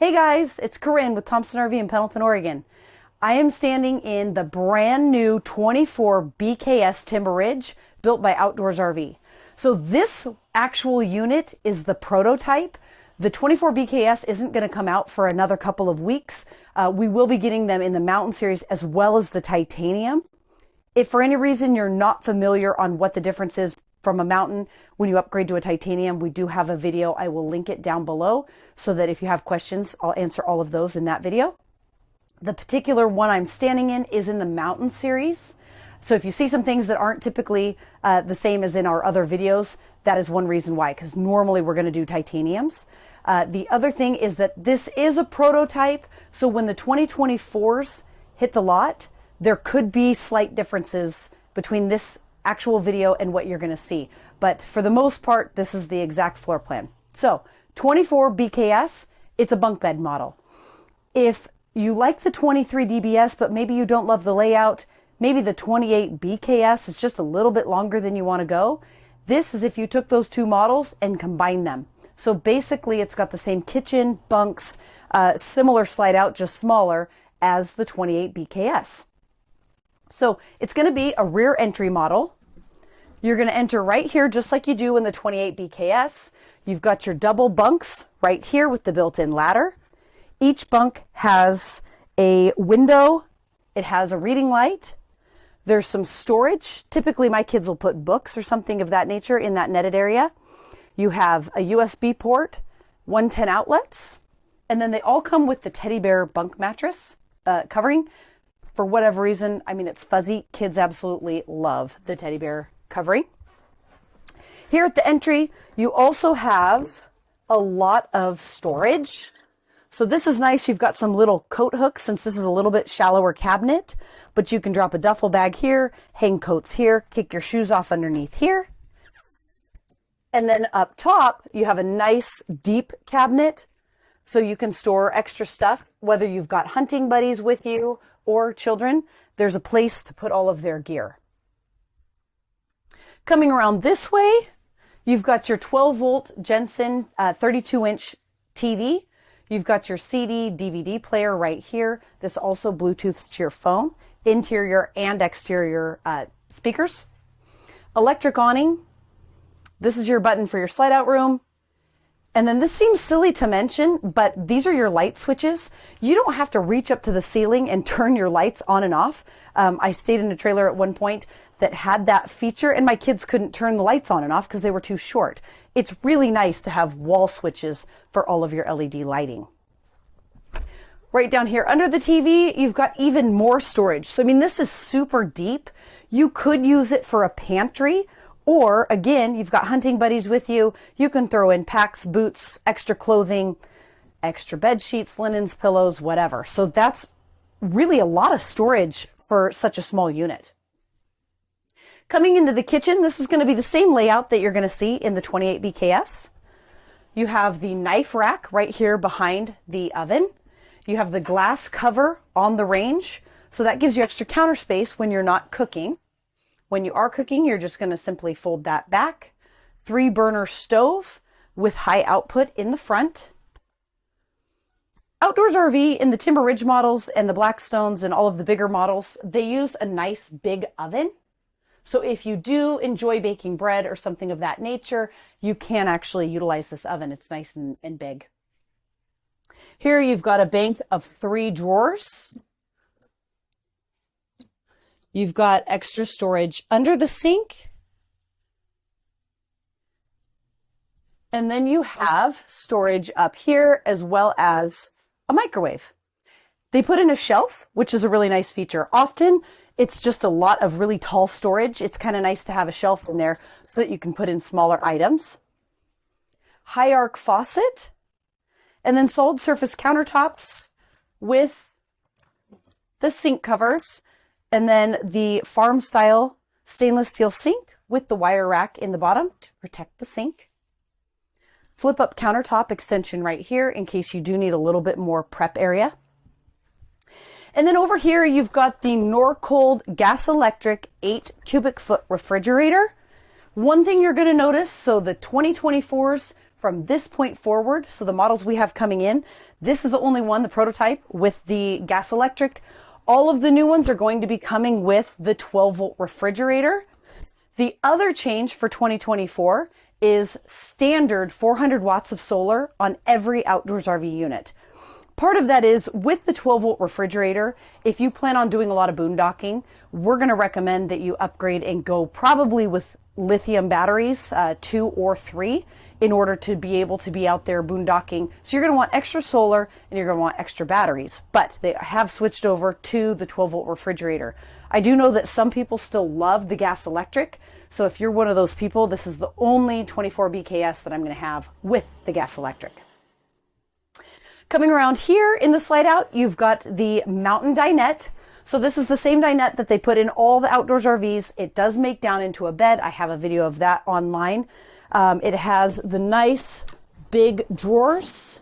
Hey guys, it's Corinne with Thompson RV in Pendleton, Oregon. I am standing in the brand new 24 BKS Timber Ridge built by Outdoors RV. So this actual unit is the prototype. The 24 BKS isn't going to come out for another couple of weeks. We will be getting them in the Mountain Series as well as the Titanium. If for any reason you're not familiar on what the difference is from a Mountain when you upgrade to a Titanium, we do have a video. I will link it down below so that if you have questions, I'll answer all of those in that video. The particular one I'm standing in is in the Mountain Series. So if you see some things that aren't typically the same as in our other videos, that is one reason why, because normally we're going to do Titaniums. The other thing is that this is a prototype, so when the 2024s hit the lot, there could be slight differences between this actual video and what you're going to see. But for the most part, this is the exact floor plan. So 24 BKS, it's a bunk bed model. If you like the 23 DBS, but maybe you don't love the layout, maybe the 28 BKS is just a little bit longer than you want to go. This is if you took those two models and combined them. So basically it's got the same kitchen, bunks, similar slide out, just smaller as the 28 BKS. So it's going to be a rear entry model. You're going to enter right here just like you do in the 28 BKS. You've got your double bunks right here with the built-in ladder. Each bunk has a window. It has a reading light. There's some storage. Typically my kids will put books or something of that nature in that netted area. You have a USB port, 110 outlets, and then they all come with the teddy bear bunk mattress covering. For whatever reason, I mean, it's fuzzy. Kids absolutely love the teddy bear covering. Here at the entry, you also have a lot of storage. So this is nice. You've got some little coat hooks since this is a little bit shallower cabinet, but you can drop a duffel bag here, hang coats here, kick your shoes off underneath here. And then up top, you have a nice deep cabinet so you can store extra stuff, whether you've got hunting buddies with you or children. There's a place to put all of their gear. Coming around this way, you've got your 12-volt Jensen 32-inch TV. You've got your CD, DVD player right here. This also Bluetooths to your phone, interior and exterior speakers. Electric awning. This is your button for your slide out room. And then this seems silly to mention, but these are your light switches. You don't have to reach up to the ceiling and turn your lights on and off. I stayed in a trailer at one point that had that feature and my kids couldn't turn the lights on and off because they were too short. It's really nice to have wall switches for all of your LED lighting. Right down here under the TV, you've got even more storage. So, I mean, this is super deep. You could use it for a pantry. Or again, you've got hunting buddies with you. You can throw in packs, boots, extra clothing, extra bed sheets, linens, pillows, whatever. So that's really a lot of storage for such a small unit. Coming into the kitchen, this is going to be the same layout that you're going to see in the 28 BKS. You have the knife rack right here behind the oven. You have the glass cover on the range. So that gives you extra counter space when you're not cooking. When you are cooking, you're just going to simply fold that back. 3-burner stove with high output in the front. Outdoors RV in the Timber Ridge models and the Blackstones and all of the bigger models, they use a nice big oven. So if you do enjoy baking bread or something of that nature, you can actually utilize this oven. It's nice and big. Here you've got a bank of 3 drawers. You've got extra storage under the sink. And then you have storage up here as well as a microwave. They put in a shelf, which is a really nice feature. Often it's just a lot of really tall storage. It's kind of nice to have a shelf in there so that you can put in smaller items. High arc faucet. And then solid surface countertops with the sink covers. And then the farm style stainless steel sink with the wire rack in the bottom to protect the sink. Flip up countertop extension right here in case you do need a little bit more prep area. And then over here, you've got the Norcold gas electric 8 cubic foot refrigerator. One thing you're going to notice, so the 2024s from this point forward. So the models we have coming in, this is the only one, the prototype with the gas electric. All of the new ones are going to be coming with the 12-volt refrigerator. The other change for 2024 is standard 400 watts of solar on every outdoors RV unit. Part of that is with the 12-volt refrigerator, if you plan on doing a lot of boondocking, we're going to recommend that you upgrade and go probably with lithium batteries, 2 or 3, in order to be able to be out there boondocking. So you're going to want extra solar and you're going to want extra batteries, but they have switched over to the 12-volt refrigerator. I do know that some people still love the gas electric. So if you're one of those people, this is the only 24 BKS that I'm going to have with the gas electric. Coming around here in the slide out, you've got the mountain dinette. So this is the same dinette that they put in all the outdoors RVs. It does make down into a bed. I have a video of that online. It has the nice big drawers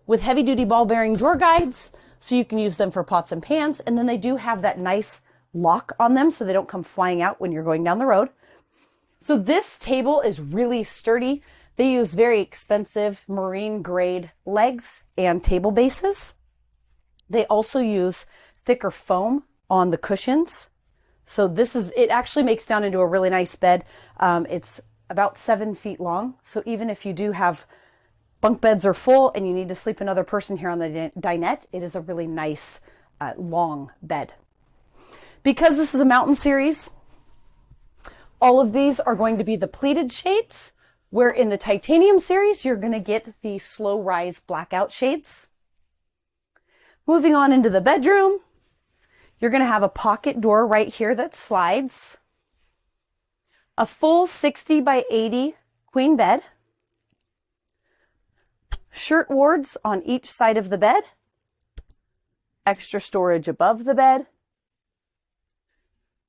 with heavy duty ball bearing drawer guides. So you can use them for pots and pans. And then they do have that nice lock on them so they don't come flying out when you're going down the road. So this table is really sturdy. They use very expensive marine grade legs and table bases. They also use thicker foam on the cushions. So it actually makes down into a really nice bed. It's about 7 feet long. So even if you do have bunk beds are full and you need to sleep another person here on the dinette, it is a really nice long bed. Because this is a mountain series, all of these are going to be the pleated shades, where in the titanium series, you're going to get the slow rise blackout shades. Moving on into the bedroom, you're going to have a pocket door right here that slides, a full 60 by 80 queen bed, shirt wards on each side of the bed, extra storage above the bed.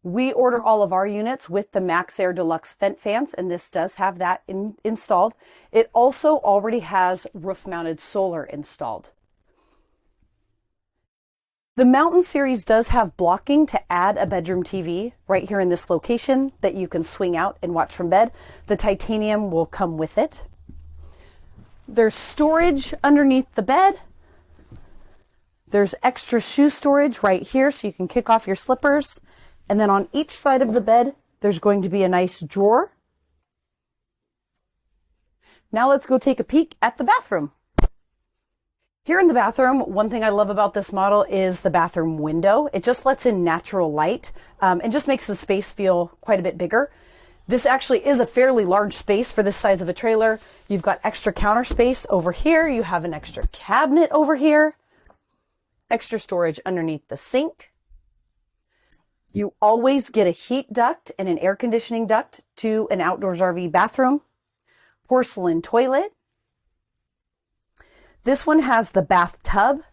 We order all of our units with the Max Air Deluxe vent fans, and this does have that installed. It also already has roof-mounted solar installed. The Mountain Series does have blocking to add a bedroom TV right here in this location that you can swing out and watch from bed. The titanium will come with it. There's storage underneath the bed. There's extra shoe storage right here so you can kick off your slippers. And then on each side of the bed, there's going to be a nice drawer. Now let's go take a peek at the bathroom. Here in the bathroom, one thing I love about this model is the bathroom window. It just lets in natural light and just makes the space feel quite a bit bigger. This actually is a fairly large space for this size of a trailer. You've got extra counter space over here. You have an extra cabinet over here. Extra storage underneath the sink. You always get a heat duct and an air conditioning duct to an outdoors RV bathroom. Porcelain toilet. This one has the bathtub.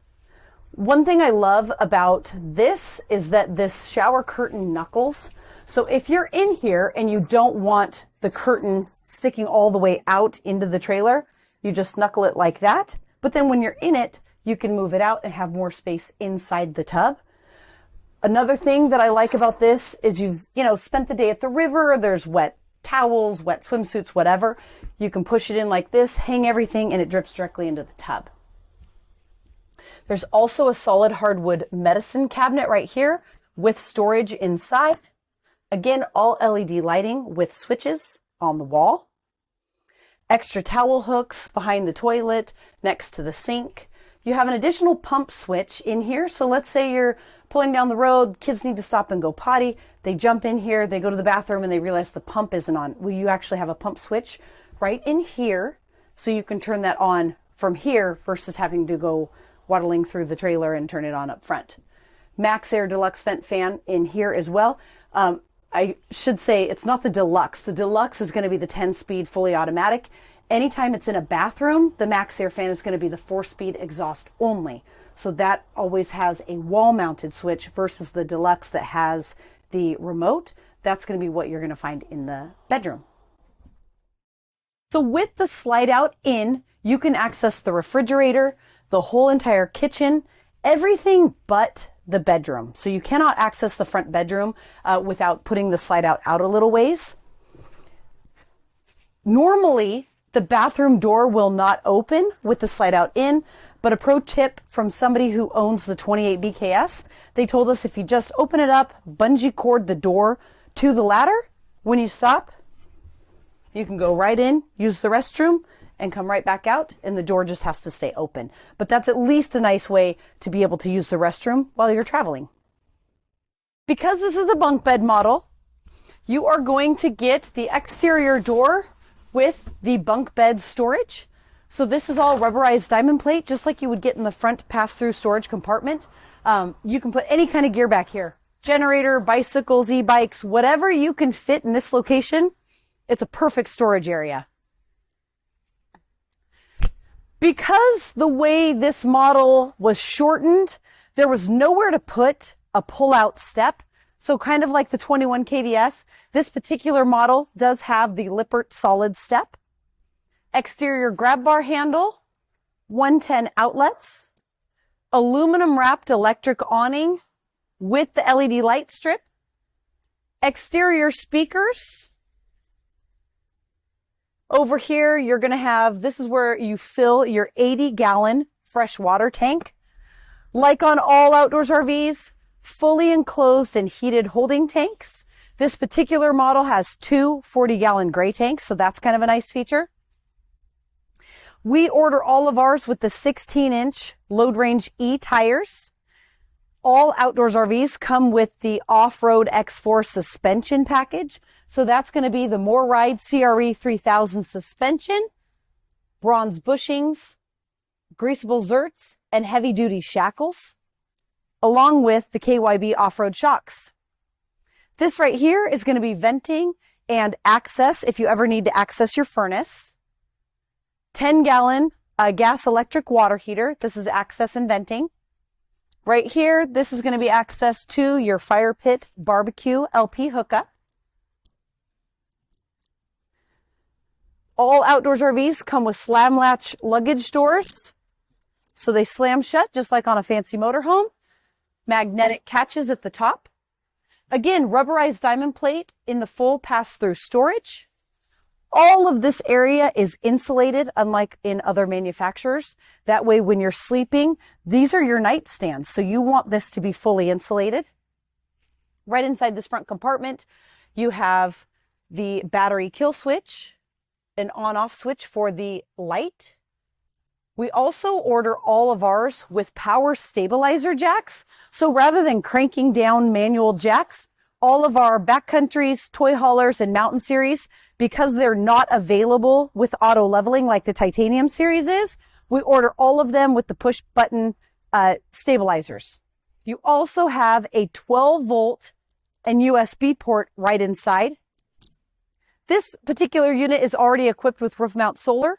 One thing I love about this is that this shower curtain knuckles. So if you're in here and you don't want the curtain sticking all the way out into the trailer, you just knuckle it like that. But then when you're in it, you can move it out and have more space inside the tub. Another thing that I like about this is you've, spent the day at the river, there's wet towels, wet swimsuits, whatever. You can push it in like this, hang everything, and it drips directly into the tub. There's also a solid hardwood medicine cabinet right here with storage inside. Again, all LED lighting with switches on the wall. Extra towel hooks behind the toilet, next to the sink. You have an additional pump switch in here. So let's say you're pulling down the road, kids need to stop and go potty. They jump in here, they go to the bathroom and they realize the pump isn't on. Well, you actually have a pump switch right in here. So you can turn that on from here versus having to go waddling through the trailer and turn it on up front. Max Air Deluxe vent fan in here as well. I should say it's not the Deluxe. The Deluxe is going to be the 10-speed fully automatic. Anytime it's in a bathroom, the Max Air fan is going to be the 4-speed exhaust only. So that always has a wall-mounted switch versus the Deluxe that has the remote. That's going to be what you're going to find in the bedroom. So with the slide out in, you can access the refrigerator, the whole entire kitchen, everything but the bedroom. So you cannot access the front bedroom without putting the slide out a little ways. Normally, The bathroom door will not open with the slide out in, but a pro tip from somebody who owns the 28 BKS, they told us if you just open it up, bungee cord the door to the ladder, when you stop, you can go right in, use the restroom, and come right back out, and the door just has to stay open. But that's at least a nice way to be able to use the restroom while you're traveling. Because this is a bunk bed model, you are going to get the exterior door with the bunk bed storage. So this is all rubberized diamond plate, just like you would get in the front pass-through storage compartment. You can put any kind of gear back here. Generator, bicycles, e-bikes, whatever you can fit in this location, it's a perfect storage area. Because the way this model was shortened, there was nowhere to put a pull-out step. So kind of like the 21 KVS, this particular model does have the Lippert solid step. Exterior grab bar handle, 110 outlets, aluminum wrapped electric awning with the LED light strip, exterior speakers. Over here, you're going to have, this is where you fill your 80-gallon fresh water tank. Like on all outdoors RVs, fully enclosed and heated holding tanks. This particular model has two 40-gallon gray tanks, so that's kind of a nice feature. We order all of ours with the 16-inch Load Range E tires. All outdoors RVs come with the off-road X4 suspension package. So that's going to be the More Ride CRE 3000 suspension, bronze bushings, greasable zerts, and heavy-duty shackles, along with the KYB off-road shocks. This right here is going to be venting and access if you ever need to access your furnace. 10-gallon gas electric water heater. This is access and venting. Right here, this is going to be access to your fire pit barbecue LP hookup. All outdoors RVs come with slam latch luggage doors. So they slam shut just like on a fancy motorhome. Magnetic catches at the top. Again, rubberized diamond plate in the full pass-through storage. All of this area is insulated, unlike in other manufacturers. That way, when you're sleeping, these are your nightstands. So you want this to be fully insulated. Right inside this front compartment, you have the battery kill switch, an on-off switch for the light. We also order all of ours with power stabilizer jacks. So rather than cranking down manual jacks, all of our backcountries, toy haulers, and mountain series, because they're not available with auto leveling like the titanium series is, we order all of them with the push button stabilizers. You also have a 12-volt and USB port right inside. This particular unit is already equipped with roof mount solar.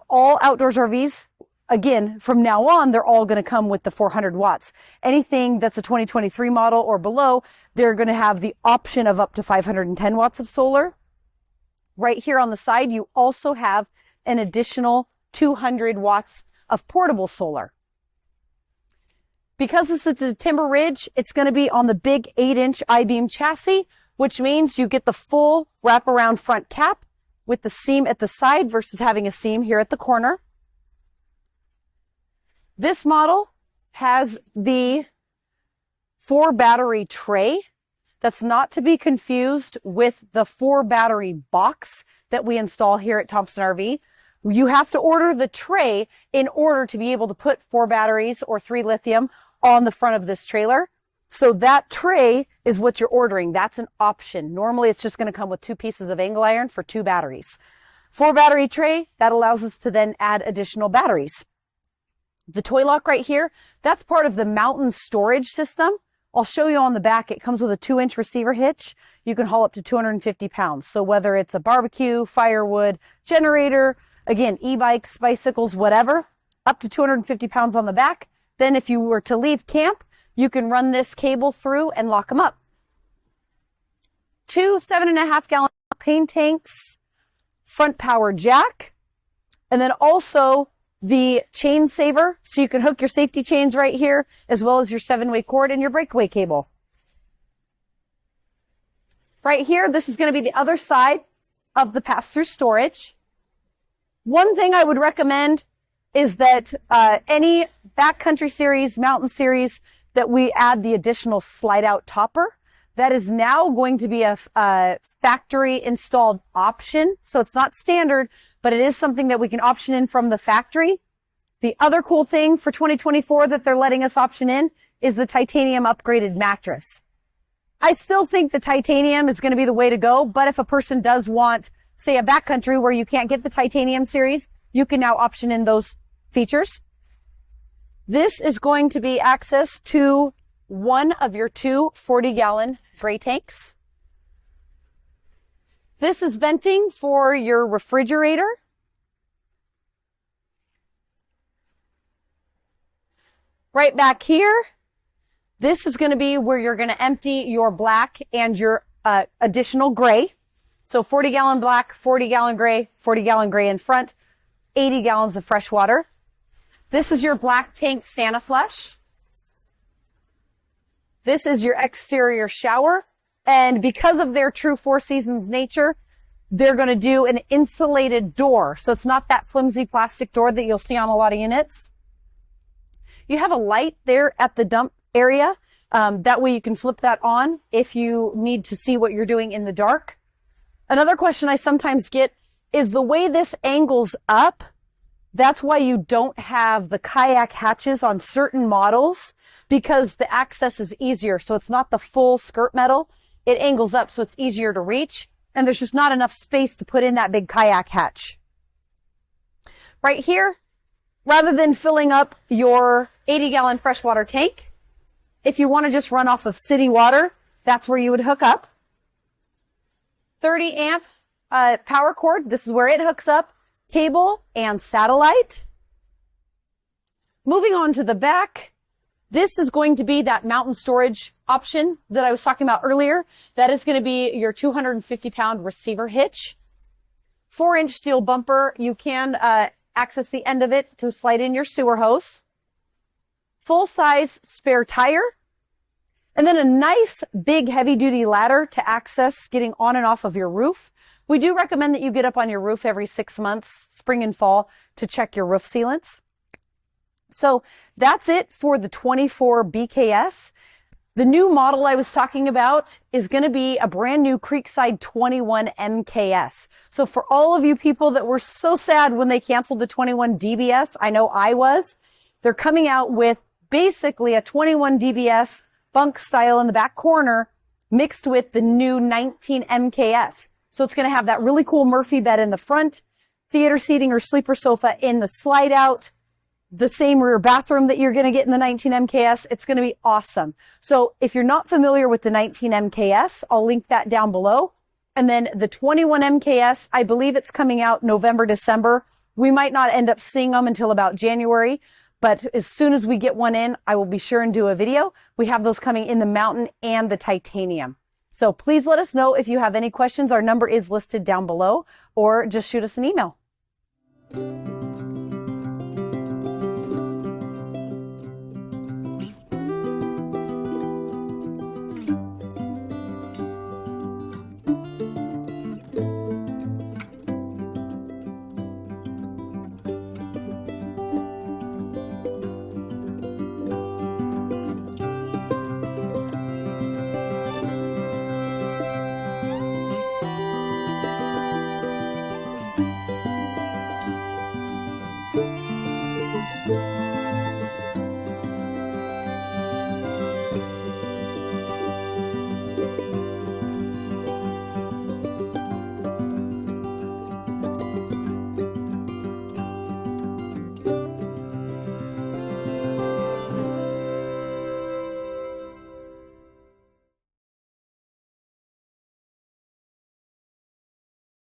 All outdoors RVs, again, from now on, they're all going to come with the 400 watts. Anything that's a 2023 model or below, they're going to have the option of up to 510 watts of solar. Right here on the side, you also have an additional 200 watts of portable solar. Because this is a Timber Ridge, it's going to be on the big 8-inch I-beam chassis, which means you get the full wraparound front cap with the seam at the side versus having a seam here at the corner. This model has the 4-battery tray. That's not to be confused with the 4-battery box that we install here at Thompson RV. You have to order the tray in order to be able to put 4 batteries or 3 lithium on the front of this trailer. So that tray is what you're ordering. That's an option. Normally, it's just going to come with 2 pieces of angle iron for 2 batteries. 4-battery tray, that allows us to then add additional batteries. The toy lock right here, that's part of the mountain storage system. I'll show you on the back. It comes with a 2-inch receiver hitch. You can haul up to 250 pounds. So whether it's a barbecue, firewood, generator, again, e-bikes, bicycles, whatever, up to 250 pounds on the back. Then if you were to leave camp, you can run this cable through and lock them up. 2 7.5-gallon propane tanks, front power jack, and then also the chain saver, so you can hook your safety chains right here, as well as your 7-way cord and your breakaway cable. Right here, this is going to be the other side of the pass-through storage. One thing I would recommend is that any backcountry series, mountain series, that we add the additional slide out topper. That is now going to be a factory installed option. So it's not standard, but it is something that we can option in from the factory. The other cool thing for 2024 that they're letting us option in is the titanium upgraded mattress. I still think the titanium is going to be the way to go, but if a person does want, say, a backcountry where you can't get the titanium series, you can now option in those features. This is going to be access to one of your two 40-gallon gray tanks. This is venting for your refrigerator. Right back here, this is going to be where you're going to empty your black and your additional gray. So 40-gallon black, 40-gallon gray, 40-gallon gray in front, 80 gallons of fresh water. This is your black tank Santa Flush. This is your exterior shower. And because of their true Four Seasons nature, they're going to do an insulated door. So it's not that flimsy plastic door that you'll see on a lot of units. You have a light there at the dump area. That way you can flip that on if you need to see what you're doing in the dark. Another question I sometimes get is the way this angles up. That's why you don't have the kayak hatches on certain models, because the access is easier. So it's not the full skirt metal. It angles up so it's easier to reach. And there's just not enough space to put in that big kayak hatch. Right here, rather than filling up your 80-gallon freshwater tank, if you want to just run off of city water, that's where you would hook up. 30 amp power cord. This is where it hooks up. Cable and satellite. Moving on to the back. This is going to be that mountain storage option that I was talking about earlier. That is going to be your 250-pound receiver hitch. 4-inch steel bumper. You can access the end of it to slide in your sewer hose. Full-size spare tire. And then a nice big heavy-duty ladder to access getting on and off of your roof. We do recommend that you get up on your roof every 6 months, spring and fall, to check your roof sealants. So that's it for the 24 BKS. The new model I was talking about is going to be a brand new Creekside 21 MKS. So for all of you people that were so sad when they canceled the 21 DBS, I know I was, they're coming out with basically a 21 DBS bunk style in the back corner mixed with the new 19 MKS. So it's going to have that really cool Murphy bed in the front, theater seating or sleeper sofa in the slide out, the same rear bathroom that you're going to get in the 19 MKS. It's going to be awesome. So if you're not familiar with the 19 MKS, I'll link that down below. And then the 21 MKS, I believe it's coming out November, December. We might not end up seeing them until about January, but as soon as we get one in, I will be sure and do a video. We have those coming in the mountain and the titanium. So please let us know if you have any questions. Our number is listed down below, or just shoot us an email.